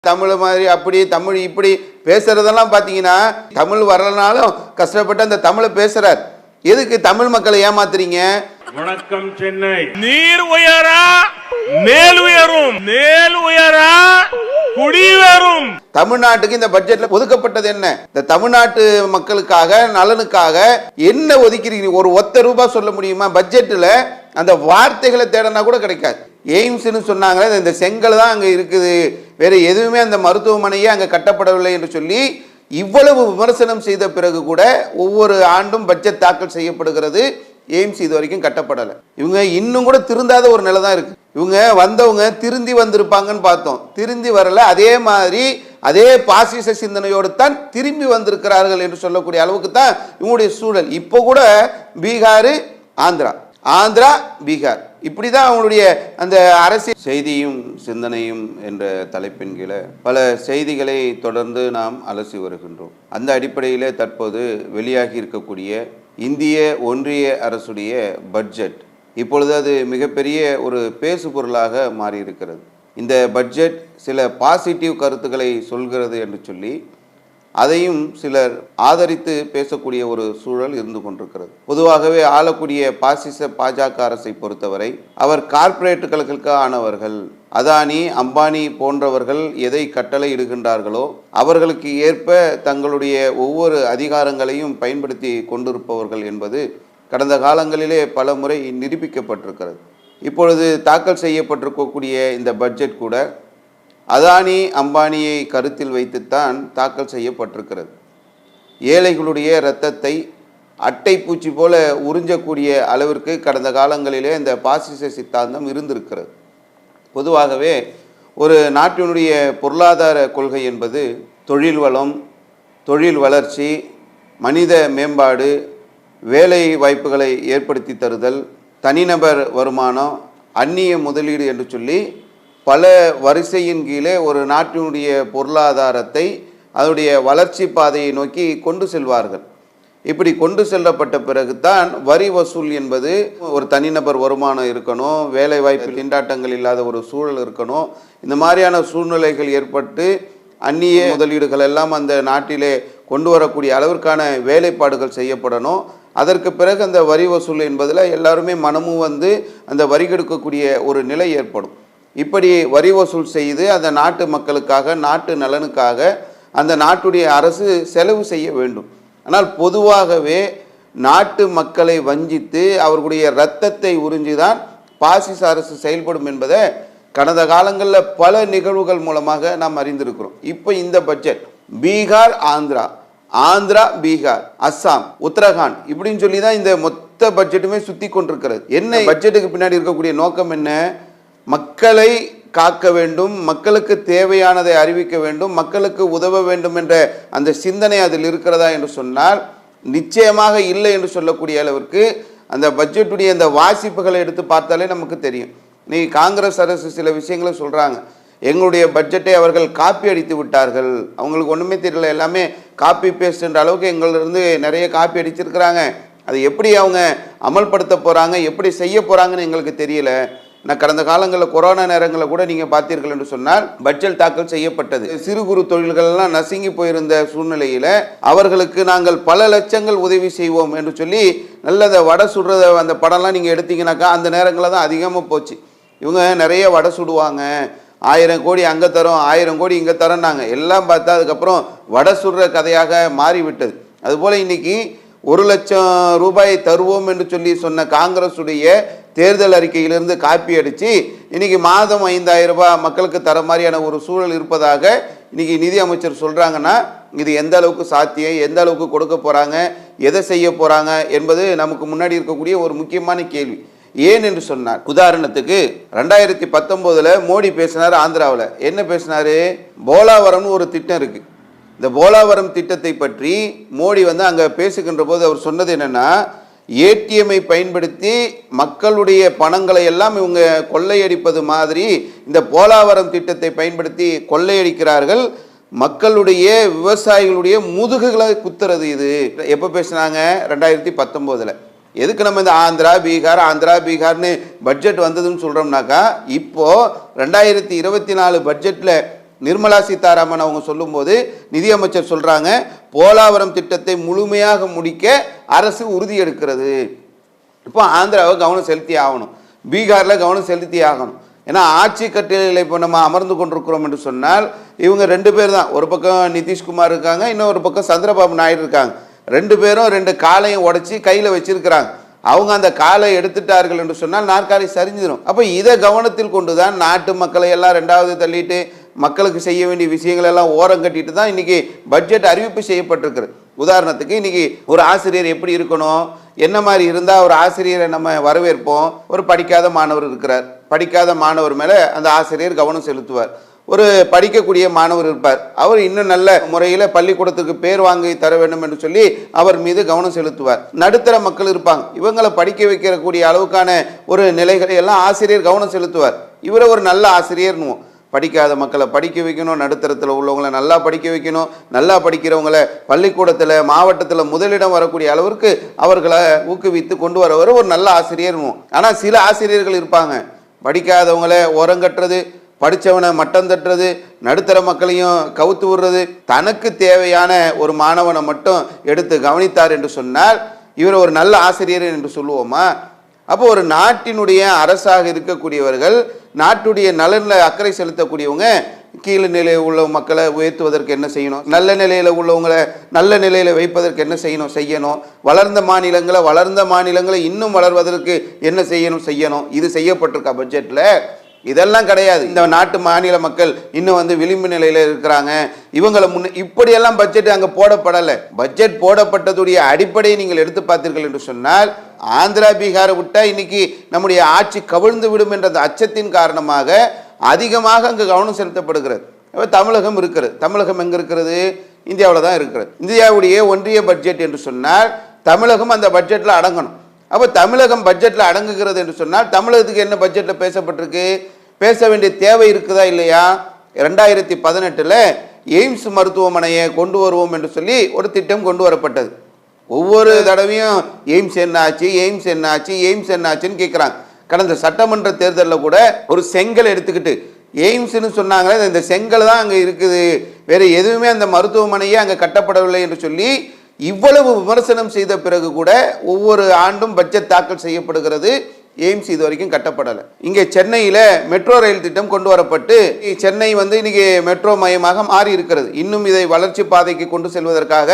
தமிழ் மாதிரி அப்படி தமிழ் இப்படி பேசுறதெல்லாம் பார்த்தீங்கன்னா தமிழ் வரலனாலும் கஷ்டப்பட்டு அந்த தமிழை பேசுறார். எதுக்கு தமிழ் மக்களை ஏமாத்துறீங்க? வணக்கம் சென்னை. நீர் உயரா மேல் உயரும், மேல் உயரா குடி வரும். தமிழ்நாட்டுக்கு இந்த பட்ஜெட்ல ஒதுக்கப்பட்டது என்ன? இந்த தமிழ்நாட்டு மக்களுக்காக நலனுக்காக என்ன ஒதுக்கிறீங்க? ஒரு ஒத்த ரூபாய் சொல்ல முடியுமா? பட்ஜெட்ல அந்த வார்த்தைகளை தேடனா கூட கிடைக்காது. எய்ம்ஸ்னு சொன்னாங்க, இந்த செங்கல் தான் அங்க இருக்குது, வேற எதுவுமே அந்த மருத்துவமனையே அங்க கட்டப்படவில்லை என்று சொல்லி இவ்வளவு விமர்சனம் செய்த பிறகு கூட ஒவ்வொரு ஆண்டும் பட்ஜெட் தாக்கல் செய்யப்படுகிறது. எய்ம்ஸ் இது வரைக்கும் கட்டப்படலை. இவங்க இன்னும் கூட திருந்தாத ஒரு நிலை தான் இருக்கு. இவங்க வந்தவங்க திருந்தி வந்திருப்பாங்கன்னு பார்த்தோம், திருந்தி வரல. அதே மாதிரி அதே பாசிச சிந்தனையோடு தான் திரும்பி வந்திருக்கிறார்கள் என்று சொல்லக்கூடிய அளவுக்கு தான் இவங்களுடைய சூழல். இப்போ கூட பீகார், ஆந்திரா பீகார், இப்படிதான் அவங்களுடைய அந்த அரசியல். செய்தியும் சிந்தனையும் என்ற தலைப்பின் கீழே பல செய்திகளை தொடர்ந்து நாம் அலசி வருகின்றோம். அந்த அடிப்படையில் தற்போது வெளியாகி இருக்கக்கூடிய இந்திய ஒன்றிய அரசுடைய பட்ஜெட் இப்பொழுது அது மிகப்பெரிய ஒரு பேசு பொருளாக மாறியிருக்கிறது. இந்த பட்ஜெட் சில பாசிட்டிவ் கருத்துக்களை சொல்கிறது என்று சொல்லி அதையும் சிலர் ஆதரித்து பேசக்கூடிய ஒரு சூழல் இருந்து கொண்டிருக்கிறது. பொதுவாகவே ஆளக்கூடிய பாசிச பாஜக அரசை பொறுத்தவரை அவர் கார்ப்பரேட்டுகளுக்கு ஆனவர்கள். அதானி, அம்பானி போன்றவர்கள் எதை கட்டளை இடுகின்றார்களோ அவர்களுக்கு ஏற்ப தங்களுடைய ஒவ்வொரு அதிகாரங்களையும் பயன்படுத்தி கொண்டிருப்பவர்கள் என்பது கடந்த காலங்களிலே பல முறை நிரூபிக்கப்பட்டிருக்கிறது. இப்பொழுது தாக்கல் செய்யப்பட்டிருக்கக்கூடிய இந்த பட்ஜெட் கூட அதானி, அம்பானியை கருத்தில் வைத்துத்தான் தாக்கல் செய்யப்பட்டிருக்கிறது. ஏழைகளுடைய இரத்தத்தை அட்டை பூச்சி போல உறிஞ்சக்கூடிய அளவிற்கு கடந்த காலங்களிலே இந்த பாசிச சித்தாந்தம் இருந்திருக்கிறது. பொதுவாகவே ஒரு நாட்டினுடைய பொருளாதார கொள்கை என்பது தொழில் வளம், தொழில் வளர்ச்சி, மனித மேம்பாடு, வேலை வாய்ப்புகளை ஏற்படுத்தி தருதல், தனிநபர் வருமானம், அந்நிய முதலீடு என்று சொல்லி பல வரிசையின் கீழே ஒரு நாட்டினுடைய பொருளாதாரத்தை அதனுடைய வளர்ச்சி பாதையை நோக்கி கொண்டு செல்வார்கள். இப்படி கொண்டு செல்லப்பட்ட பிறகுதான் வரி வசூல் என்பது ஒரு தனிநபர் வருமானம் இருக்கணும், வேலை வாய்ப்பு திண்டாட்டங்கள் இல்லாத ஒரு சூழல் இருக்கணும். இந்த மாதிரியான சூழ்நிலைகள் ஏற்பட்டு அந்நிய முதலீடுகள் எல்லாம் அந்த நாட்டிலே கொண்டு வரக்கூடிய அளவிற்கான வேலைப்பாடுகள் செய்யப்படணும். அதற்கு பிறகு அந்த வரி வசூல் என்பதில் எல்லாருமே மனமும் வந்து அந்த வரி கெடுக்கக்கூடிய ஒரு நிலை ஏற்படும். இப்படி வரி வசூல் செய்து அந்த நாட்டு மக்களுக்காக, நாட்டு நலனுக்காக அந்த நாட்டுடைய அரசு செலவு செய்ய வேண்டும். ஆனால் பொதுவாகவே நாட்டு மக்களை வஞ்சித்து அவர்களுடைய இரத்தத்தை உறிஞ்சிதான் பாசிச அரசு செயல்படும் என்பதை கடந்த காலங்களில் பல நிகழ்வுகள் மூலமாக நாம் அறிந்திருக்கிறோம். இப்போ இந்த பட்ஜெட் பீகார், ஆந்திரா பீகார், அஸ்ஸாம், உத்தரகாண்ட் இப்படின்னு சொல்லி தான் இந்த மொத்த பட்ஜெட்டுமே சுற்றி கொண்டிருக்கிறது. என்ன பட்ஜெட்டுக்கு பின்னாடி இருக்கக்கூடிய நோக்கம் என்ன? மக்களை காக்க வேண்டும், மக்களுக்கு தேவையானதை அறிவிக்க வேண்டும், மக்களுக்கு உதவ வேண்டும் என்ற அந்த சிந்தனை அதில் இருக்கிறதா என்று சொன்னால் நிச்சயமாக இல்லை என்று சொல்லக்கூடிய அளவிற்கு அந்த பட்ஜெட்டுடைய அந்த வாசிப்புகளை எடுத்து பார்த்தாலே நமக்கு தெரியும். நீ காங்கிரஸ் அரசு சில விஷயங்களை சொல்கிறாங்க, எங்களுடைய பட்ஜெட்டை அவர்கள் காப்பி அடித்து விட்டார்கள், அவங்களுக்கு ஒன்றுமே தெரியல, எல்லாமே காப்பி பேஸ்ட் என்ற அளவுக்கு எங்களிருந்து நிறைய காப்பி அடிச்சிருக்கிறாங்க, அதை எப்படி அவங்க அமல்படுத்த போகிறாங்க, எப்படி செய்ய போகிறாங்கன்னு எங்களுக்கு தெரியல. நான் கடந்த காலங்களில் கொரோனா நேரங்களில் கூட நீங்கள் பார்த்தீர்கள் என்று சொன்னால் பட்ஜெட் தாக்கல் செய்யப்பட்டது. சிறு குறு தொழில்கள்லாம் நசுங்கி போயிருந்த சூழ்நிலையில் அவர்களுக்கு நாங்கள் பல லட்சங்கள் உதவி செய்வோம் என்று சொல்லி நல்ல அந்த வடை சுடுறத அந்த படம்லாம் நீங்கள் எடுத்தீங்கன்னாக்கா அந்த நேரங்களில் தான் அதிகமாக போச்சு. இவங்க நிறைய வடை சுடுவாங்க, 1000 கோடி அங்கே தரோம், 1000 கோடி இங்கே தரோன்னாங்க. எல்லாம் பார்த்தா அதுக்கப்புறம் வடை சுடுற கதையாக மாறிவிட்டது. அதுபோல் இன்னைக்கு 1 லட்சம் ரூபாயை தருவோம் என்று சொல்லி சொன்ன காங்கிரஸுடைய தேர்தல் அறிக்கையிலிருந்து காப்பி அடித்து இன்னைக்கு மாதம் 5000 ரூபாய் மக்களுக்கு தர மாதிரியான ஒரு சூழல் இருப்பதாக இன்னைக்கு நிதி அமைச்சர் சொல்கிறாங்கன்னா இது எந்த அளவுக்கு சாத்தியம், எந்த அளவுக்கு கொடுக்க போகிறாங்க, எதை செய்ய போகிறாங்க என்பது நமக்கு முன்னாடி இருக்கக்கூடிய ஒரு முக்கியமான கேள்வி. ஏன் என்று சொன்னார், உதாரணத்துக்கு 2019 மோடி பேசினார். ஆந்திராவில் என்ன பேசினார்? போலாவரம்னு ஒரு திட்டம் இருக்குது. இந்த போலாவரம் திட்டத்தை பற்றி மோடி அங்கே பேசுகின்ற போது அவர் சொன்னது என்னென்னா, ஏடிஎம்மை பயன்படுத்தி மக்களுடைய பணங்களை எல்லாம் இவங்க கொள்ளையடிப்பது மாதிரி இந்த போலாவரம் திட்டத்தை பயன்படுத்தி கொள்ளையடிக்கிறார்கள், மக்களுடைய விவசாயிகளுடைய முதுகுகளை குத்துறது. இது எப்போ பேசினாங்க? 2019. எதுக்கு நம்ம இந்த ஆந்திரா பீகார்னு பட்ஜெட் வந்ததுன்னு சொல்கிறோம்னாக்கா இப்போ 2024 பட்ஜெட்டில் நிர்மலா சீதாராமன் அவங்க சொல்லும்போது நிதியமைச்சர் சொல்றாங்க, போலாவரம் திட்டத்தை முழுமையாக முடிக்க அரசு உறுதி எடுக்கிறது. இப்போ ஆந்திராவை கவனம் செலுத்தி ஆகணும், பீகாரில் கவனம் செலுத்தி ஆகணும். ஏன்னா ஆட்சி கட்டிலில் இப்போ நம்ம அமர்ந்து கொண்டிருக்கிறோம் என்று சொன்னால் இவங்க 2 பேர் தான். ஒரு பக்கம் நிதிஷ்குமார் இருக்காங்க, இன்னொரு பக்கம் சந்திரபாபு நாயுடு இருக்காங்க. 2 பேரும் 2 காலையும் உடைச்சி கையில் வச்சிருக்கிறாங்க. அவங்க அந்த காலை எடுத்துட்டார்கள் என்று சொன்னால் நாற்காலி சரிஞ்சிடும். அப்போ இதை கவனத்தில் கொண்டு தான் நாட்டு மக்களை எல்லாம் 2வது தள்ளிட்டு மக்களுக்கு செய்ய வேண்டிய விஷயங்கள் எல்லாம் ஓரம் கட்டிட்டு தான் இன்னைக்கு பட்ஜெட் அறிவிப்பு செய்யப்பட்டிருக்கிறது. உதாரணத்துக்கு இன்னைக்கு ஒரு ஆசிரியர் எப்படி இருக்கணும், என்ன மாதிரி இருந்தால் ஒரு ஆசிரியரை நம்ம வரவேற்போம். ஒரு படிக்காத மாணவர் இருக்கிறார், படிக்காத மாணவர் மேலே அந்த ஆசிரியர் கவனம் செலுத்துவார். ஒரு படிக்கக்கூடிய மாணவர் இருப்பார், அவர் இன்னும் நல்ல முறையில் பள்ளிக்கூடத்துக்கு பேர் வாங்கி தர வேண்டும் என்று சொல்லி அவர் மீது கவனம் செலுத்துவார். நடுத்தர மக்கள் இருப்பாங்க, இவங்களை படிக்க வைக்கக்கூடிய அளவுக்கான ஒரு நிலைகளை எல்லாம் ஆசிரியர் கவனம் செலுத்துவார். இவரை ஒரு நல்ல ஆசிரியர்னுவோம். படிக்காத மக்களை படிக்க வைக்கணும், நடுத்தரத்தில் உள்ளவங்களை நல்லா படிக்க வைக்கணும், நல்லா படிக்கிறவங்களை பள்ளிக்கூடத்தில் மாவட்டத்தில் முதலிடம் வரக்கூடிய அளவிற்கு அவர்களை ஊக்குவித்து கொண்டு வரவர் ஒரு நல்ல ஆசிரியர்னுவோம். ஆனால் சில ஆசிரியர்கள் இருப்பாங்க, படிக்காதவங்களை ஓரங்கட்டுறது, படித்தவனை மட்டம் தட்டுறது, நடுத்தர மக்களையும் கவுத்து விடுறது, தனக்கு தேவையான ஒரு மாணவனை மட்டும் எடுத்து கவனித்தார் என்று சொன்னால் இவர் ஒரு நல்ல ஆசிரியர் என்று சொல்லுவோமா? அப்போ ஒரு நாட்டினுடைய அரசாக இருக்கக்கூடியவர்கள், நாட்டுடைய நலனில் அக்கறை செலுத்தக்கூடியவங்க கீழ் நிலையில் உள்ள மக்களை உயர்த்துவதற்கு என்ன செய்யணும், நல்ல நிலையில் உள்ளவங்களை நல்ல நிலையில் வைப்பதற்கு என்ன செய்யணும், வளர்ந்த மாநிலங்களை இன்னும் வளர்வதற்கு என்ன செய்யணும். இது செய்யப்பட்டிருக்கா பட்ஜெட்டில்? இதெல்லாம் கிடையாது. இந்த நாட்டு மாநில மக்கள் இன்னும் விளிம்பு நிலையில் இருக்கிறாங்க, இவங்களை இப்படியெல்லாம் பட்ஜெட் அங்கே போடப்படலை. பட்ஜெட் போடப்பட்டதுடைய அடிப்படையை நீங்கள் எடுத்து பார்த்தீர்கள் என்று சொன்னால் ஆந்திரா பீகாரை விட்டா இன்னைக்கு நம்முடைய ஆட்சி கவிழ்ந்து விடும் என்ற அச்சத்தின் காரணமாக அதிகமாக அங்கு கவனம் செலுத்தப்படுகிறது. தமிழகம் இருக்கிறது. தமிழகம் எங்கே இருக்கிறது? இந்தியாவில் தான் இருக்கிறது. இந்தியாவுடைய ஒன்றிய பட்ஜெட் என்று சொன்னால் தமிழகம் அந்த பட்ஜெட்டில் அடங்கணும். அப்போ தமிழகம் பட்ஜெட்டில் அடங்குகிறது என்று சொன்னால் தமிழகத்துக்கு என்ன பட்ஜெட்டில் பேசப்பட்டிருக்கு? பேச வேண்டிய தேவை இருக்குதா இல்லையா? 2018 எய்ம்ஸ் மருத்துவமனையை கொண்டு வருவோம் என்று சொல்லி ஒரு திட்டம் கொண்டு வரப்பட்டது. ஒவ்வொரு தடவையும் எய்ம்ஸ் என்னாச்சுன்னு கேட்குறாங்க. கடந்த சட்டமன்ற தேர்தலில் கூட ஒரு செங்கல் எடுத்துக்கிட்டு எய்ம்ஸ்ன்னு சொன்னாங்களே, இந்த செங்கல் தான் அங்கே இருக்குது, வேறு எதுவுமே அந்த மருத்துவமனையே அங்கே கட்டப்படவில்லை என்று சொல்லி இவ்வளவு விமர்சனம் செய்த பிறகு கூட ஒவ்வொரு ஆண்டும் பட்ஜெட் தாக்கல் செய்யப்படுகிறது. எய்ம்ஸ் இது வரைக்கும் கட்டப்படலை. இங்கே சென்னையில் மெட்ரோ ரயில் திட்டம் கொண்டு வரப்பட்டு சென்னை இன்னைக்கு மெட்ரோ மையமாக மாறி இருக்கிறது. இன்னும் இதை வளர்ச்சி பாதைக்கு கொண்டு செல்வதற்காக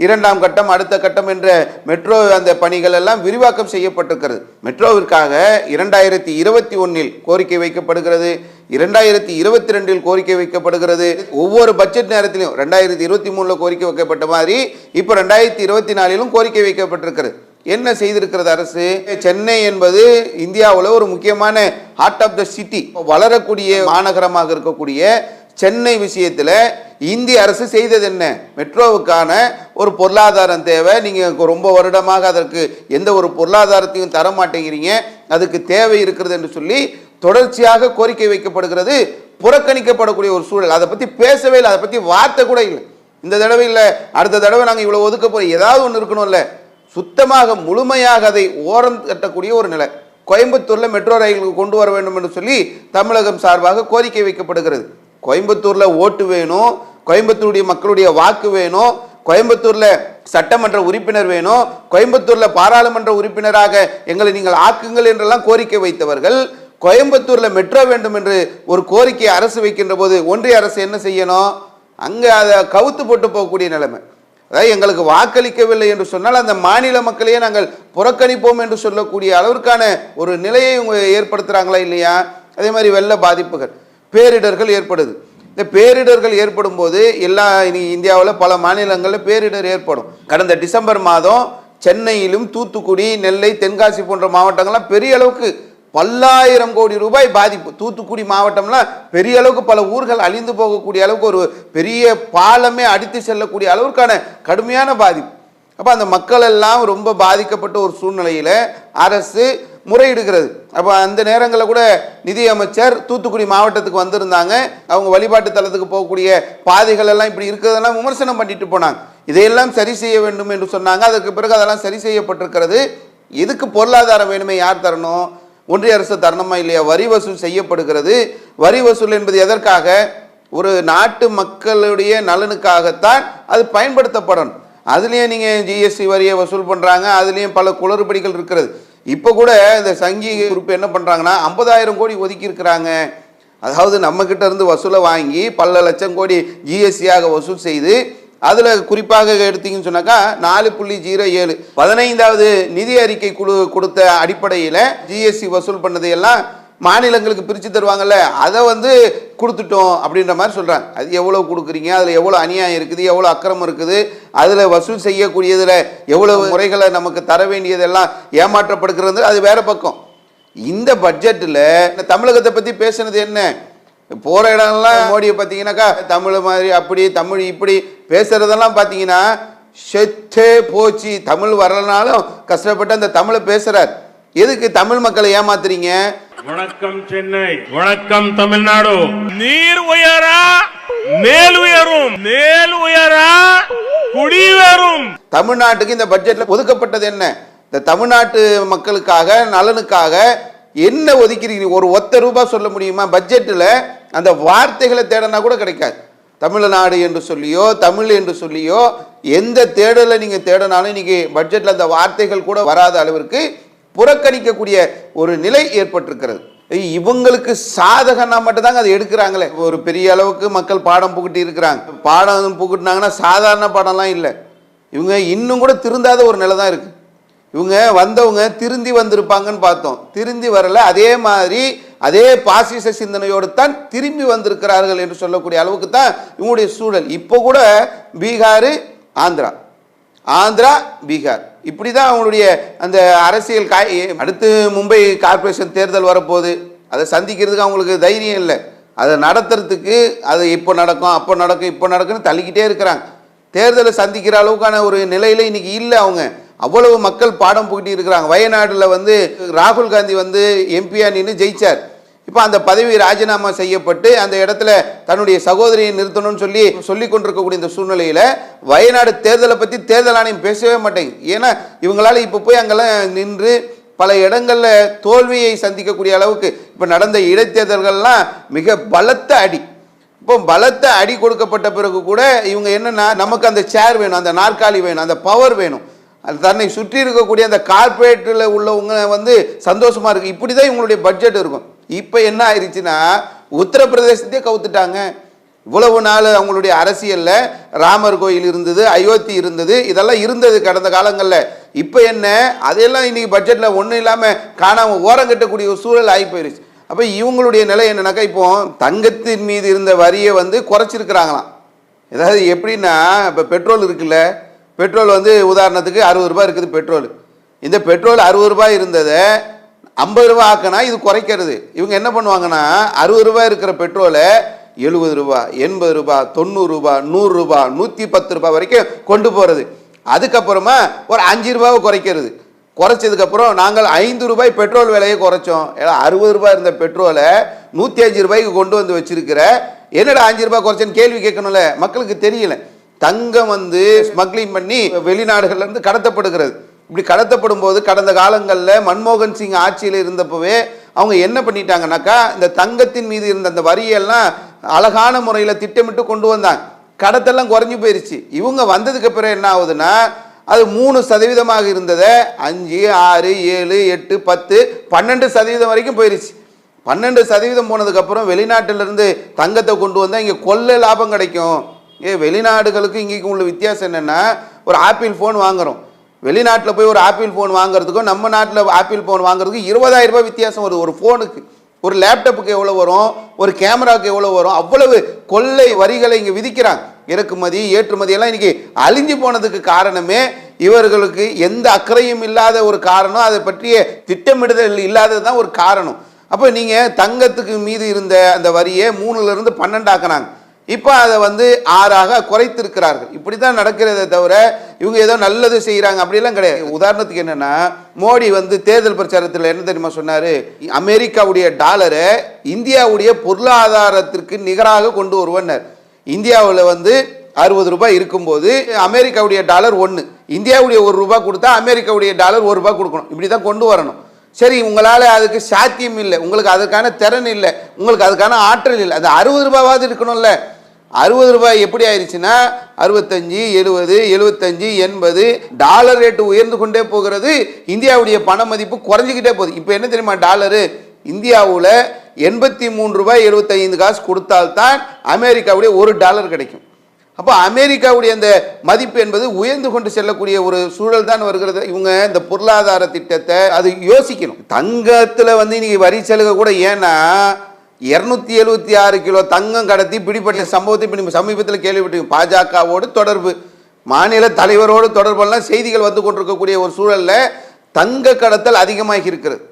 2ஆம் கட்டம் அடுத்த கட்டம் என்ற மெட்ரோ அந்த பணிகள் எல்லாம் விரிவாக்கம் செய்யப்பட்டிருக்கிறது. மெட்ரோவிற்காக 2021 கோரிக்கை வைக்கப்படுகிறது, 2022 கோரிக்கை வைக்கப்படுகிறது. ஒவ்வொரு பட்ஜெட் நேரத்திலும் 2023 கோரிக்கை வைக்கப்பட்ட மாதிரி இப்போ 2024 கோரிக்கை வைக்கப்பட்டிருக்கிறது. என்ன செய்திருக்கிறது அரசு? சென்னை என்பது இந்தியாவில் ஒரு முக்கியமான ஹார்ட் ஆஃப் த சிட்டி, வளரக்கூடிய மாநகரமாக இருக்கக்கூடிய சென்னை விஷயத்தில் இந்திய அரசு செய்தது என்ன? மெட்ரோவுக்கான ஒரு பொருளாதாரம் தேவை, நீங்கள் ரொம்ப வருடமாக அதற்கு எந்த ஒரு பொருளாதாரத்தையும் தர மாட்டேங்கிறீங்க, அதுக்கு தேவை இருக்கிறது என்று சொல்லி தொடர்ச்சியாக கோரிக்கை வைக்கப்படுகிறது. புறக்கணிக்கப்படக்கூடிய ஒரு சூழல். அதை பற்றி பேசவே இல்லை, அதை பற்றி வார்த்தை கூட இல்லை. இந்த தடவை இல்லை, அடுத்த தடவை நாங்கள் இவ்வளோ ஒதுக்க போகிறோம், ஏதாவது ஒன்று இருக்கணும்ல. சுத்தமாக முழுமையாக அதை ஓரம் கட்டக்கூடிய ஒரு நிலை. கோயம்புத்தூரில் மெட்ரோ ரயில் கொண்டு வர வேண்டும் என்று சொல்லி தமிழகம் சார்பாக கோரிக்கை வைக்கப்படுகிறது. கோயம்புத்தூரில் ஓட்டு வேணும், கோயம்புத்தூருடைய மக்களுடைய வாக்கு வேணும், கோயம்புத்தூரில் சட்டமன்ற உறுப்பினர் வேணும், கோயம்புத்தூரில் பாராளுமன்ற உறுப்பினராக எங்களை நீங்கள் ஆக்குங்கள் என்றெல்லாம் கோரிக்கை வைத்தவர்கள் கோயம்புத்தூரில் மெட்ரோ வேண்டும் என்று ஒரு கோரிக்கை அரசு வைக்கின்ற போது ஒன்றிய அரசு என்ன செய்யணும்? அங்கே அதை கவுத்து போட்டு போகக்கூடிய நிலைமை. அதாவது எங்களுக்கு வாக்களிக்கவில்லை என்று சொன்னால் அந்த மாநில மக்களையே நாங்கள் புறக்கணிப்போம் என்று சொல்லக்கூடிய அளவிற்கான ஒரு நிலையை இவங்க ஏற்படுத்துகிறாங்களா இல்லையா? அதே மாதிரி வெள்ள பாதிப்புகள், பேரிடர்கள் ஏற்படுது. இந்த பேரிடர்கள் ஏற்படும் போது இந்தியாவில் பல மாநிலங்களில் பேரிடர் ஏற்படும். கடந்த டிசம்பர் மாதம் சென்னையிலும் தூத்துக்குடி, நெல்லை, தென்காசி போன்ற மாவட்டங்கள்லாம் பெரிய அளவுக்கு பல்லாயிரம் கோடி ரூபாய் பாதிப்பு. தூத்துக்குடி மாவட்டம்லாம் பெரிய அளவுக்கு பல ஊர்கள் அழிந்து போகக்கூடிய அளவுக்கு ஒரு பெரிய பாலமே அடித்து செல்லக்கூடிய அளவுக்கான கடுமையான பாதிப்பு. அப்போ அந்த மக்கள் எல்லாம் ரொம்ப பாதிக்கப்பட்ட ஒரு சூழ்நிலையில் அரசு முறையிடுகிறது. அப்போ அந்த நேரங்களில் கூட நிதியமைச்சர் தூத்துக்குடி மாவட்டத்துக்கு வந்திருந்தாங்க. அவங்க வழிபாட்டு தலத்துக்கு போகக்கூடிய பாதைகள் எல்லாம் இப்படி இருக்கிறதெல்லாம் விமர்சனம் பண்ணிட்டு போனாங்க. இதையெல்லாம் சரி செய்ய வேண்டும் என்று சொன்னாங்க. அதற்கு பிறகு அதெல்லாம் சரி செய்யப்பட்டிருக்கிறது. இதுக்கு பொருளாதாரம் வேணுமே, யார் தரணும்? ஒன்றிய அரசு தரணுமா இல்லையா? வரி வசூல் செய்யப்படுகிறது. வரி வசூல் என்பது எதற்காக? ஒரு நாட்டு மக்களுடைய நலனுக்காகத்தான் அது பயன்படுத்தப்படணும். அதுலேயும் நீங்கள் ஜிஎஸ்டி வரியை வசூல் பண்ணுறாங்க, அதுலேயும் பல குளறுபடிகள் இருக்கிறது. இப்போ கூட இந்த சங்கி குரூப் என்ன பண்ணுறாங்கன்னா 50,000 கோடி ஒதுக்கி இருக்கிறாங்க. அதாவது நம்மக்கிட்ட இருந்து வசூலை வாங்கி பல லட்சம் கோடி ஜிஎஸ்டியாக வசூல் செய்து அதில் குறிப்பாக எடுத்தீங்கன்னு சொன்னாக்கா 4.07 15வது நிதி அறிக்கை குழு கொடுத்த அடிப்படையில் ஜிஎஸ்டி வசூல் பண்ணதையெல்லாம் மாநிலங்களுக்கு பிரித்து தருவாங்கல்ல, அதை கொடுத்துட்டோம் அப்படின்ற மாதிரி சொல்கிறாங்க. அது எவ்வளோ கொடுக்குறீங்க, அதில் எவ்வளோ அநியாயம் இருக்குது, எவ்வளோ அக்கிரமம் இருக்குது, அதில் வசூல் செய்யக்கூடியதில் எவ்வளவு முறைகளை நமக்கு தர வேண்டியதெல்லாம் ஏமாற்றப்படுகிறது, அது வேற பக்கம். இந்த பட்ஜெட்டில் தமிழகத்தை பற்றி பேசுனது என்ன? போகிற இடம்லாம் மோடியை பார்த்தீங்கன்னாக்கா தமிழ் மாதிரி அப்படி தமிழ் இப்படி பேசுகிறதெல்லாம் பார்த்தீங்கன்னா செத்தே போச்சு. தமிழ் வரலனாலும் கஷ்டப்பட்டு அந்த தமிழை பேசுகிறார். எதுக்கு தமிழ் மக்களை ஏமாத்துறீங்க? வணக்கம் சென்னை, வணக்கம் தமிழ்நாடு. நீர் உயரா மேல் உயரும், மேல் உயரா குடி உயரும். தமிழ்நாட்டுக்கு இந்த பட்ஜெட்ல ஒதுக்கப்பட்டது என்ன? இந்த தமிழ்நாட்டு மக்களுக்காக நலனுக்காக என்ன ஒதுக்கிறீங்க? ஒரு ரூபாய் சொல்ல முடியுமா? பட்ஜெட்டில் அந்த வார்த்தைகளை தேடனா கூட கிடைக்காது. தமிழ்நாடு என்று சொல்லியோ தமிழ் என்று சொல்லியோ எந்த தேடலை நீங்கள் தேடினாலும் இன்னைக்கு பட்ஜெட்டில் அந்த வார்த்தைகள் கூட வராத அளவிற்கு புறக்கணிக்கக்கூடிய ஒரு நிலை ஏற்பட்டிருக்கிறது. இவங்களுக்கு சாதகனா மட்டும்தாங்க அதை எடுக்கிறாங்களே. ஒரு பெரிய அளவுக்கு மக்கள் பாடம் புகட்டி இருக்கிறாங்க. பாடம் புகட்டினாங்கன்னா சாதாரண பாடம்லாம் இல்லை. இவங்க இன்னும் கூட திருந்தாத ஒரு நிலை தான் இருக்கு. இவங்க வந்தவங்க திருந்தி வந்திருப்பாங்கன்னு பார்த்தோம், திருந்தி வரல. அதே மாதிரி அதே பாசிச சிந்தனையோடு தான் திரும்பி வந்திருக்கிறார்கள் என்று சொல்லக்கூடிய அளவுக்கு தான் இவங்களுடைய சூழல். இப்போ கூட பீகார், ஆந்திரா பீகார் இப்படி தான் அவங்களுடைய அந்த அரசியல் அடுத்து மும்பை கார்பரேஷன் தேர்தல் வரப்போகுது. அதை சந்திக்கிறதுக்கு அவங்களுக்கு தைரியம் இல்லை. அதை நடத்துறதுக்கு அது இப்போ நடக்கும் அப்போ நடக்கும் இப்போ நடக்குன்னு தள்ளிக்கிட்டே இருக்கிறாங்க. தேர்தலை சந்திக்கிற அளவுக்கான ஒரு நிலையில இன்னைக்கு இல்லை. அவங்க அவ்வளவு மக்கள் பாடம் புகட்டி இருக்கிறாங்க. வயநாட்டில் ராகுல் காந்தி எம்பியா நின்று ஜெயிச்சார். இப்போ அந்த பதவி ராஜினாமா செய்யப்பட்டு அந்த இடத்துல தன்னுடைய சகோதரியை நிறுத்தணும்னு சொல்லி கொண்டிருக்கக்கூடிய இந்த சூழ்நிலையில வயநாடு தேர்தலை பற்றி தேர்தல் ஆணையம் பேசவே மாட்டேங்குது. ஏன்னா இவங்களால இப்போ போய் அங்கெல்லாம் நின்று பல இடங்கள்ல தோல்வியை சந்திக்கக்கூடிய அளவுக்கு இப்போ நடந்த இடைத்தேர்தல்கள்லாம் மிக பலத்த அடி. இப்போ பலத்த அடி கொடுக்கப்பட்ட பிறகு கூட இவங்க என்னன்னா நமக்கு அந்த சேர் வேணும், அந்த நாற்காலி வேணும், அந்த பவர் வேணும், தன்னை சுற்றி இருக்கக்கூடிய அந்த கார்பரேட்டில் உள்ளவங்க சந்தோஷமா இருக்கு. இப்படி தான் இவங்களுடைய பட்ஜெட் இருக்கும். இப்போ என்ன ஆயிடுச்சுன்னா உத்தரப்பிரதேசத்தையே கவுத்துட்டாங்க. இவ்வளவு நாள் அவங்களுடைய அரசியலில் ராமர் கோயில் இருந்தது, அயோத்தி இருந்தது, இதெல்லாம் இருந்தது கடந்த காலங்களில். இப்போ என்ன அதெல்லாம் இன்னைக்கு பட்ஜெட்டில் ஒன்றும் இல்லாமல் காணாமல் ஓரம் கட்டக்கூடிய ஒரு சூழல் ஆகி போயிடுச்சு. அப்போ இவங்களுடைய நிலை என்னன்னாக்கா இப்போ தங்கத்தின் மீது இருந்த வரியை குறைச்சிருக்கிறாங்களாம். ஏதாவது எப்படின்னா இப்போ பெட்ரோல் இருக்குல்ல, பெட்ரோல் உதாரணத்துக்கு 60 ரூபாய் இருக்குது பெட்ரோல். இந்த பெட்ரோல் 60 ரூபாய் இருந்ததை 50 ரூபாய் ஆக்கினா இது குறைக்கிறது. இவங்க என்ன பண்ணுவாங்கன்னா 60 ரூபாய் இருக்கிற பெட்ரோலை 70 ரூபாய் 80 ரூபாய் 90 ரூபாய் 100 ரூபாய் 110 ரூபாய் வரைக்கும் கொண்டு போகிறது. அதுக்கப்புறமா ஒரு 5 ரூபாவை குறைக்கிறது. குறைச்சதுக்கப்புறம் நாங்கள் 5 ரூபாய் பெட்ரோல் விலையை குறைச்சோம். 60 ரூபாய் இருந்த பெட்ரோலை 105 ரூபாய்க்கு கொண்டு வச்சிருக்கிற, என்னடா 5 ரூபாய் குறைச்சேன்னு கேள்வி கேட்கணும்ல, மக்களுக்கு தெரியல. தங்கம் ஸ்மக்லிங் பண்ணி வெளிநாடுகள்ல இருந்து கடத்தப்படுகிறது. இப்படி கடத்தப்படும் போது கடந்த காலங்களில் மன்மோகன் சிங் ஆட்சியில் இருந்தப்பவே அவங்க என்ன பண்ணிட்டாங்கன்னாக்கா இந்த தங்கத்தின் மீது இருந்த அந்த வரியெல்லாம் அழகான முறையில் திட்டமிட்டு கொண்டு வந்தாங்க. கடத்தெல்லாம் குறைஞ்சி போயிருச்சு. இவங்க வந்ததுக்கு பிறகு என்ன ஆகுதுன்னா அது 3% இருந்ததை 5, 6, 7, 8, 10, 12% வரைக்கும் போயிருச்சு. 12% போனதுக்கப்புறம் வெளிநாட்டிலிருந்து தங்கத்தை கொண்டு வந்தால் இங்கே கொள்ளை லாபம் கிடைக்கும். வெளிநாடுகளுக்கு இங்கேக்கு உள்ள வித்தியாசம் என்னென்னா, ஒரு ஆப்பிள் ஃபோன் வாங்குகிறோம், வெளிநாட்டில் போய் ஒரு ஆப்பிள் ஃபோன் வாங்குறதுக்கும் நம்ம நாட்டில் ஆப்பிள் ஃபோன் வாங்குறதுக்கு 20,000 ரூபாய் வித்தியாசம் வருது. ஒரு ஃபோனுக்கு, ஒரு லேப்டாப்புக்கு எவ்வளோ வரும், ஒரு கேமராவுக்கு எவ்வளோ வரும், அவ்வளவு கொள்ளை வரிகளை இங்கே விதிக்கிறாங்க. இறக்குமதி ஏற்றுமதி எல்லாம் இன்னைக்கு அழிஞ்சு போனதுக்கு காரணமே இவர்களுக்கு எந்த அக்கறையும் இல்லாத ஒரு காரணம், அதை பற்றிய திட்டமிடுதல் இல்லாதது தான் ஒரு காரணம். அப்போ நீங்கள் தங்கத்துக்கு மீது இருந்த அந்த வரியை 3லிருந்து 12 ஆக்கினாங்க. இப்போ அதை 6ஆக குறைத்திருக்கிறார்கள். இப்படி தான் நடக்கிறதே தவிர இவங்க ஏதோ நல்லது செய்கிறாங்க அப்படிலாம் கிடையாது. உதாரணத்துக்கு என்னென்னா, மோடி தேர்தல் பிரச்சாரத்தில் என்ன தெரியுமா சொன்னார்? அமெரிக்காவுடைய டாலரை இந்தியாவுடைய பொருளாதாரத்திற்கு நிகராக கொண்டு வருவனர். இந்தியாவில் 60 ரூபாய் இருக்கும்போது அமெரிக்காவுடைய டாலர் 1, இந்தியாவுடைய 1 ரூபாய் கொடுத்தா அமெரிக்காவுடைய டாலர் 1 ரூபாய் கொடுக்கணும். இப்படி தான் கொண்டு வரணும். சரி, உங்களால் அதுக்கு சாத்தியம் இல்லை, உங்களுக்கு அதுக்கான திறன் இல்லை, உங்களுக்கு அதுக்கான ஆற்றல் இல்லை. அது 60 ரூபாவாவது இருக்கணும்ல. 60 ரூபாய் எப்படி ஆயிடுச்சுன்னா 65, 70, 75, 80 டாலர் ரேட்டு உயர்ந்து கொண்டே போகிறது. இந்தியாவுடைய பண மதிப்பு குறைஞ்சிக்கிட்டே போகுது. இப்போ என்ன தெரியுமா, டாலரு இந்தியாவில் 83 ரூபாய் 75 காசு கொடுத்தால்தான் அமெரிக்காவுடைய $1 கிடைக்கும். அப்போ அமெரிக்காவுடைய அந்த மதிப்பு என்பது உயர்ந்து கொண்டு செல்லக்கூடிய ஒரு சூழல் தான் வருகிறது. இவங்க இந்த பொருளாதார திட்டத்தை அது யோசிக்கணும். தங்கத்தில் இன்னைக்கு வரி சலுகை கூட, ஏன்னா 276 கிலோ தங்கம் கடத்தி பிடிப்பட்ட சம்பவத்தை இப்போ சமீபத்தில் கேள்விப்பட்டிருக்கோம். பாஜகவோடு தொடர்பு, மாநில தலைவரோடு தொடர்பெல்லாம் செய்திகள் வந்து கொண்டிருக்கக்கூடிய ஒரு சூழலில் தங்க கடத்தல் அதிகமாகி இருக்கிறது.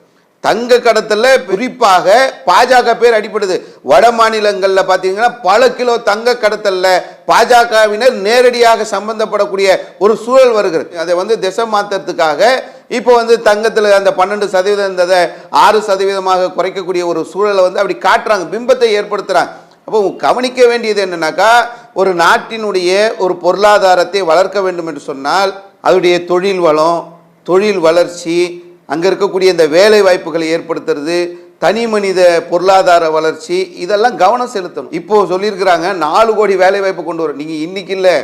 தங்க கடத்தல குறிப்பாக பாஜக பேர் அடிப்படுது. வட மாநிலங்களில் பார்த்தீங்கன்னா பல கிலோ தங்க கடத்தல்ல பாஜகவினர் நேரடியாக சம்பந்தப்படக்கூடிய ஒரு சூழல் வருகிறது. அதை திசை மாற்றத்துக்காக இப்போ தங்கத்தில் அந்த 12% இருந்ததை 6% குறைக்கக்கூடிய ஒரு சூழலை அப்படி காட்டுறாங்க, பிம்பத்தை ஏற்படுத்துறாங்க. அப்போ கவனிக்க வேண்டியது என்னன்னாக்கா, ஒரு நாட்டினுடைய ஒரு பொருளாதாரத்தை வளர்க்க வேண்டும் என்று சொன்னால் அதனுடைய தொழில் வளம், தொழில் வளர்ச்சி, அங்கே இருக்கக்கூடிய இந்த வேலை வாய்ப்புகளை ஏற்படுத்துறது, தனி மனித பொருளாதார வளர்ச்சி, இதெல்லாம் கவனம் செலுத்தணும். இப்போ சொல்லியிருக்கிறாங்க 4 கோடி வேலை வாய்ப்பு கொண்டு வரும். நீங்கள் இன்னைக்கு இல்லை,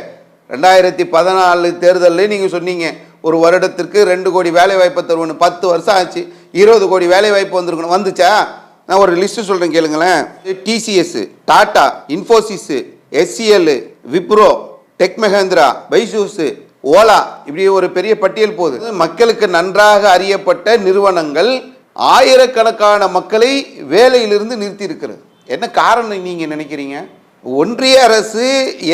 2014 தேர்தலில் நீங்கள் சொன்னீங்க ஒரு வருடத்திற்கு 2 கோடி வேலை வாய்ப்பை தருவோன்னு. 10 வருஷம் ஆச்சு, 20 கோடி வேலை வாய்ப்பு வந்திருக்கணும். வந்துச்சா? நான் ஒரு லிஸ்ட் சொல்கிறேன் கேளுங்களேன். TCS, Tata, Infosys, SCL, Wipro, tech Mahindra, Byju's, Ola, இப்படி ஒரு பெரிய பட்டியல் போகுது. மக்களுக்கு நன்றாக அறியப்பட்ட நிறுவனங்கள் ஆயிரக்கணக்கான மக்களை வேலையிலிருந்து நிறுத்தி இருக்கிறது. என்ன காரணம் நீங்க நினைக்கிறீங்க? ஒன்றிய அரசு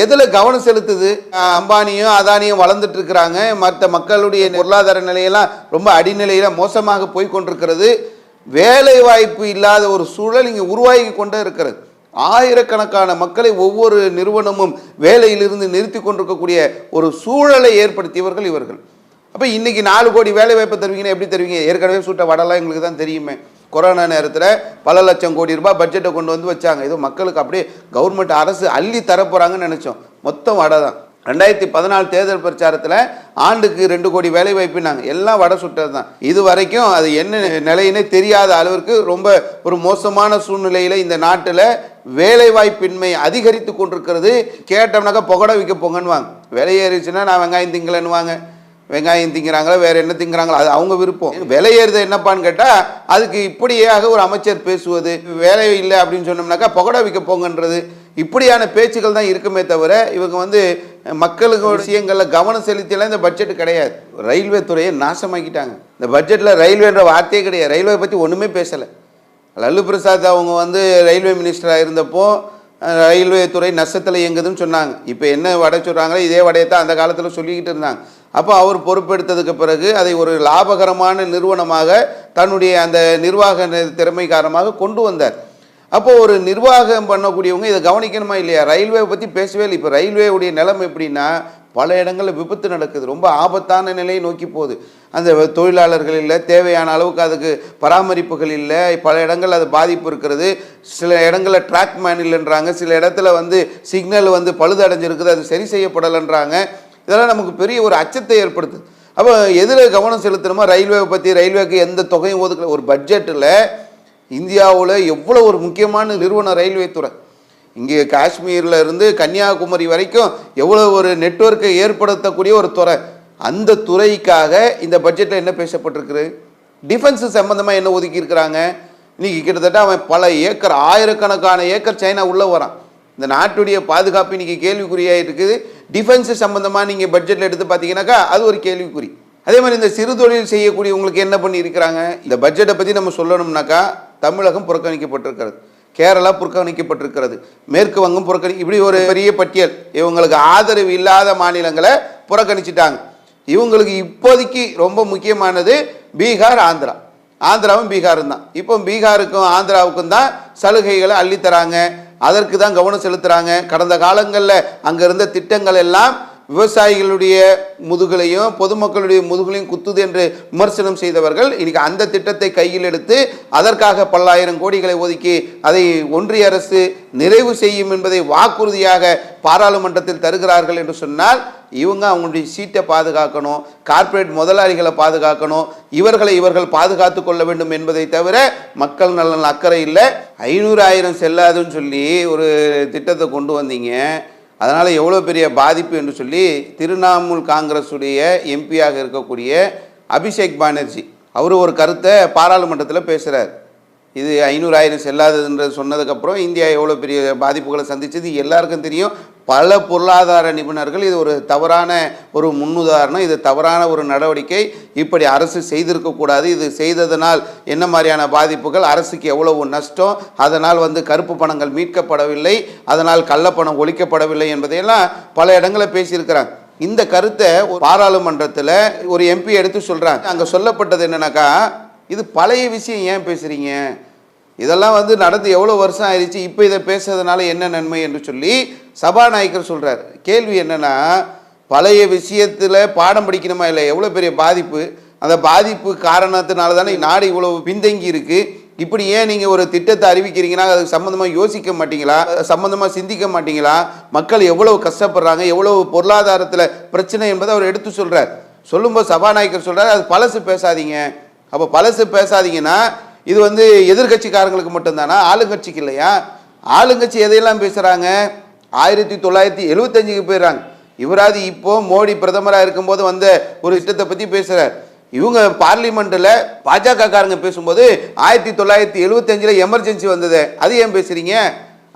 எதுல கவனம் செலுத்துது? அம்பானியும் அதானியும் வளர்ந்துட்டு இருக்கிறாங்க, மற்ற மக்களுடைய பொருளாதார நிலையெல்லாம் ரொம்ப அடிநிலையில மோசமாக போய் கொண்டிருக்கிறது. வேலை வாய்ப்பு இல்லாத ஒரு சூழல் இங்கே உருவாகி கொண்டே இருக்கிறது. ஆயிரக்கணக்கான மக்களை ஒவ்வொரு நிறுவனமும் வேலையிலிருந்து நிறுத்தி கொண்டிருக்கக்கூடிய ஒரு சூழலை ஏற்படுத்தியவர்கள் இவர்கள். அப்போ இன்னைக்கு 4 கோடி வேலை வாய்ப்பு தருவீங்கன்னா எப்படி தருவீங்க? ஏற்கனவே சுட்ட வடலாம் எங்களுக்கு தான் தெரியுமே. கொரோனா நேரத்தில் பல லட்சம் கோடி ரூபாய் பட்ஜெட்டை கொண்டு வச்சாங்க. ஏதோ மக்களுக்கு அப்படியே கவர்மெண்ட் அரசு அள்ளி தரப்போறாங்கன்னு நினைச்சோம். மொத்தம் வடை தான். 2014 தேர்தல் பிரச்சாரத்தில் ஆண்டுக்கு 2 கோடி வேலை வாய்ப்புனாங்க. எல்லாம் வடை சுட்டது தான். இது வரைக்கும் அது என்ன நிலையினே தெரியாத அளவிற்கு ரொம்ப ஒரு மோசமான சூழ்நிலையில் இந்த நாட்டில் வேலை வாய்ப்பின்மை அதிகரித்து கொண்டிருக்கிறது. கேட்டோம்னாக்கா புகடை விற்க போங்கன்னு விலை ஏறிச்சுன்னா நான் வெங்காயம் திங்கலன்னுவாங்க. வெங்காயம் திங்கிறாங்களா வேற என்ன திங்கிறாங்களா அது அவங்க விருப்பம். விலை ஏறுது என்னப்பான்னு கேட்டால் அதுக்கு இப்படியாக ஒரு அமைச்சர் பேசுவது, வேலை இல்லை அப்படின்னு சொன்னோம்னாக்கா புகடை விற்க போங்கன்றது, இப்படியான பேச்சுக்கள் தான் இருக்குமே தவிர இவங்க மக்களுக்கு விஷயங்களில் கவனம் செலுத்தியெல்லாம் இந்த பட்ஜெட் கிடையாது. ரயில்வே துறையை நாசமாக்கிட்டாங்க. இந்த பட்ஜெட்டில் ரயில்வேன்ற வார்த்தையே கிடையாது. ரயில்வே பற்றி ஒன்றுமே பேசலை. லல்லு பிரசாத் அவங்க ரயில்வே மினிஸ்டராக இருந்தப்போ ரயில்வே துறை நஷ்டத்தில் இயங்குதுன்னு சொன்னாங்க. இப்போ என்ன வடை சொல்கிறாங்களோ இதே வடையை தான் அந்த காலத்தில் சொல்லிக்கிட்டு இருந்தாங்க. அப்போ அவர் பொறுப்பெடுத்ததுக்கு பிறகு அதை ஒரு லாபகரமான நிறுவனமாக தன்னுடைய அந்த நிர்வாக திறமை காரணமாக கொண்டு வந்தார். அப்போது ஒரு நிர்வாகம் பண்ணக்கூடியவங்க இதை கவனிக்கணுமா இல்லையா? ரயில்வே பற்றி பேசவே இல்லை. இப்போ ரயில்வேவுடைய நிலைமை எப்படின்னா பல இடங்களில் விபத்து நடக்குது, ரொம்ப ஆபத்தான நிலையை நோக்கி போகுது. அந்த தொழிலாளர்கள் இல்லை, தேவையான அளவுக்கு அதுக்கு பராமரிப்புகள் இல்லை, பல இடங்கள் அது பாதிப்பு இருக்கிறது. சில இடங்களில் ட்ராக் மேன் இல்லைன்றாங்க, சில இடத்துல சிக்னல் பழுதடைஞ்சிருக்குது, அது சரி செய்யப்படலைன்றாங்க. இதெல்லாம் நமக்கு பெரிய ஒரு அச்சத்தை ஏற்படுத்துது. அப்போ எதில் கவனம் செலுத்தணுமோ ரயில்வேவை பற்றி, ரயில்வேக்கு எந்த தொகையும் ஒதுக்கல. ஒரு பட்ஜெட்டில் இந்தியாவில் எவ்வளோ ஒரு முக்கியமான நிறுவனம் ரயில்வே துறை. இங்கே காஷ்மீரில் இருந்து கன்னியாகுமரி வரைக்கும் எவ்வளோ ஒரு நெட்வொர்க்கை ஏற்படுத்தக்கூடிய ஒரு துறை. அந்த துறைக்காக இந்த பட்ஜெட்டில் என்ன பேசப்பட்டிருக்குது? டிஃபென்ஸு சம்மந்தமாக என்ன ஒதுக்கி இருக்கிறாங்க? இன்றைக்கி கிட்டத்தட்ட அவன் பல ஏக்கர், ஆயிரக்கணக்கான ஏக்கர் சைனா உள்ளே வரான். இந்த நாட்டுடைய பாதுகாப்பு இன்றைக்கி கேள்விக்குறியாக இருக்குது. டிஃபென்ஸு சம்மந்தமாக நீங்கள் பட்ஜெட்டில் எடுத்து பார்த்தீங்கன்னாக்கா அது ஒரு கேள்விக்குறி. அதே மாதிரி இந்த சிறு தொழில் செய்யக்கூடியவங்களுக்கு என்ன பண்ணி இருக்கிறாங்க? இந்த பட்ஜெட்டை பற்றி நம்ம சொல்லணும்னாக்கா தமிழகம் புறக்கணிக்கப்பட்டிருக்கிறது, கேரளா புறக்கணிக்கப்பட்டிருக்கிறது, மேற்கு வங்கம் இப்படி ஒரு பெரிய பட்டியல். இவங்களுக்கு ஆதரவு இல்லாத மாநிலங்களை புறக்கணிச்சிட்டாங்க. இவங்களுக்கு இப்போதைக்கு ரொம்ப முக்கியமானது பீகார், ஆந்திரா. ஆந்திராவும் பீகாரும் தான். இப்போ பீகாருக்கும் ஆந்திராவுக்கும் தான் சலுகைகளை அள்ளித்தராங்க, அதற்கு தான் கவனம் செலுத்துகிறாங்க. கடந்த காலங்களில் அங்கே இருந்த திட்டங்கள் எல்லாம் விவசாயிகளுடைய முதுகலையும் பொதுமக்களுடைய முதுகலையும் குத்துது என்று விமர்சனம் செய்தவர்கள் இன்னைக்கு அந்த திட்டத்தை கையில் எடுத்து அதற்காக பல்லாயிரம் கோடிகளை ஒதுக்கி அதை ஒன்றிய அரசு நிறைவு செய்யும் என்பதை வாக்குறுதியாக பாராளுமன்றத்தில் தருகிறார்கள் என்று சொன்னால் இவங்க அவங்களுடைய சீட்டை பாதுகாக்கணும், கார்ப்பரேட் முதலாளிகளை பாதுகாக்கணும், இவர்கள் பாதுகாத்து கொள்ள வேண்டும் என்பதை தவிர மக்கள் நலன் அக்கறை இல்லை. 500,000 செல்லாதுன்னு சொல்லி ஒரு திட்டத்தை கொண்டு வந்தீங்க. அதனால் எவ்வளோ பெரிய பாதிப்பு என்று சொல்லி திரிணாமுல் காங்கிரஸுடைய எம்பியாக இருக்கக்கூடிய அபிஷேக் பானர்ஜி அவர் ஒரு கருத்தை பாராளுமன்றத்தில் பேசுகிறார். இது 500,000 செல்லாததுன்றது சொன்னதுக்கப்புறம் இந்தியா எவ்வளோ பெரிய பாதிப்புகளை சந்திச்சது எல்லாருக்கும் தெரியும். பல பொருளாதார நிபுணர்கள் இது ஒரு தவறான ஒரு முன்னுதாரணம், இது தவறான ஒரு நடவடிக்கை, இப்படி அரசு செய்திருக்கக்கூடாது, இது செய்ததனால் என்ன மாதிரியான பாதிப்புகள், அரசுக்கு எவ்வளவு நஷ்டம், அதனால் கருப்பு பணங்கள் மீட்கப்படவில்லை, அதனால் கள்ளப்பணம் ஒழிக்கப்படவில்லை என்பதையெல்லாம் பல இடங்களில் பேசியிருக்கிறாங்க. இந்த கருத்தை பாராளுமன்றத்தில் ஒரு எம்பி எடுத்து சொல்கிறாங்க. அங்கே சொல்லப்பட்டது என்னன்னாக்கா, இது பழைய விஷயம், ஏன் பேசுகிறீங்க, இதெல்லாம் நடந்து எவ்வளோ வருஷம் ஆயிடுச்சு, இப்போ இதை பேசுறதுனால என்ன நன்மை என்று சொல்லி சபாநாயகர் சொல்கிறார். கேள்வி என்னென்னா, பழைய விஷயத்தில் பாடம் படிக்கணுமா இல்லை, எவ்வளோ பெரிய பாதிப்பு, அந்த பாதிப்பு காரணத்தினால தானே நாடு இவ்வளவு பின்தங்கி இருக்குது, இப்படி ஏன் நீங்கள் ஒரு திட்டத்தை அறிவிக்கிறீங்கன்னா அதுக்கு சம்மந்தமாக யோசிக்க மாட்டீங்களா, சம்மந்தமாக சிந்திக்க மாட்டீங்களா, மக்கள் எவ்வளவு கஷ்டப்படுறாங்க, எவ்வளவு பொருளாதாரத்தில் பிரச்சனை என்பதை அவர் எடுத்து சொல்கிறார். சொல்லும்போது சபாநாயகர் சொல்கிறார், அது பழசு பேசாதீங்க. அப்போ பழசு பேசாதீங்கன்னா இது எதிர்கட்சிக்காரங்களுக்கு மட்டும்தானா, ஆளுங்கட்சிக்கு இல்லையா? ஆளுங்கட்சி எதையெல்லாம் பேசுகிறாங்க, 1975க்கு போயிடுறாங்க. இவராது இப்போ மோடி பிரதமராக இருக்கும்போது ஒரு திட்டத்தை பற்றி பேசுகிறார். இவங்க பார்லிமெண்ட்டில் பாஜக காரங்க பேசும்போது 1975 எமர்ஜென்சி வந்தது, அது ஏன் பேசுகிறீங்க?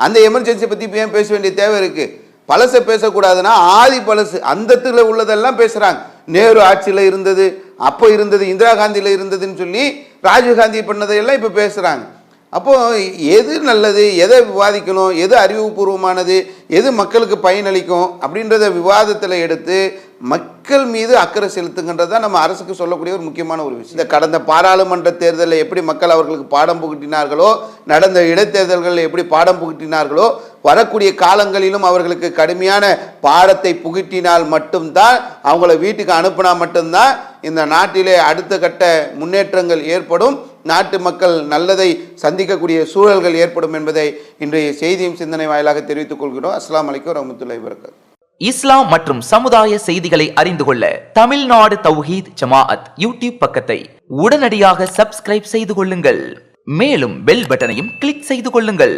அந்த எமர்ஜென்சி பற்றி இப்போ ஏன் பேச வேண்டிய தேவை இருக்குது? பழசை பேசக்கூடாதுன்னா ஆதி பழசு அந்த உள்ளதெல்லாம் பேசுகிறாங்க. நேரு ஆட்சியில் இருந்தது, அப்போ இருந்தது, இந்திரா காந்தியில் இருந்ததுன்னு சொல்லி ராஜீவ்காந்தி பண்ணதையெல்லாம் இப்போ பேசுகிறாங்க. அப்போது எது நல்லது, எதை விவாதிக்கணும், எது அறிவுபூர்வமானது, எது மக்களுக்கு பயனளிக்கும் அப்படின்றத விவாதத்தில் எடுத்து மக்கள் மீது அக்கறை செலுத்துங்கன்றது தான் நம்ம அரசுக்கு சொல்லக்கூடிய ஒரு முக்கியமான ஒரு விஷயம். இந்த கடந்த பாராளுமன்ற தேர்தலில் எப்படி மக்கள் அவர்களுக்கு பாடம் புகட்டினார்களோ, நடந்த இடைத்தேர்தல்களில் எப்படி பாடம் புகட்டினார்களோ, வரக்கூடிய காலங்களிலும் அவர்களுக்கு கடுமையான பாடத்தை புகட்டினால் மட்டும்தான், அவங்கள வீட்டுக்கு அனுப்பினா மட்டும்தான் இந்த நாட்டிலே அடுத்த கட்ட முன்னேற்றங்கள் ஏற்படும், நாட்டு மக்கள் நல்லதை சந்திக்கக்கூடிய சூழல்கள் ஏற்படும் என்பதை இன்றைய செய்தியும் சிந்தனை வாயிலாக தெரிவித்துக் கொள்கிறோம். அஸ்ஸலாமு அலைக்கும் வரஹ்மத்துல்லாஹி வபரகாத்துஹு. இஸ்லாம் மற்றும் சமுதாய செய்திகளை அறிந்து கொள்ள தமிழ்நாடு தௌஹீத் ஜமாஅத் யூடியூப் பக்கத்தை உடனடியாக சப்ஸ்கிரைப் செய்து கொள்ளுங்கள். மேலும் பெல் பட்டனையும் கிளிக் செய்து கொள்ளுங்கள்.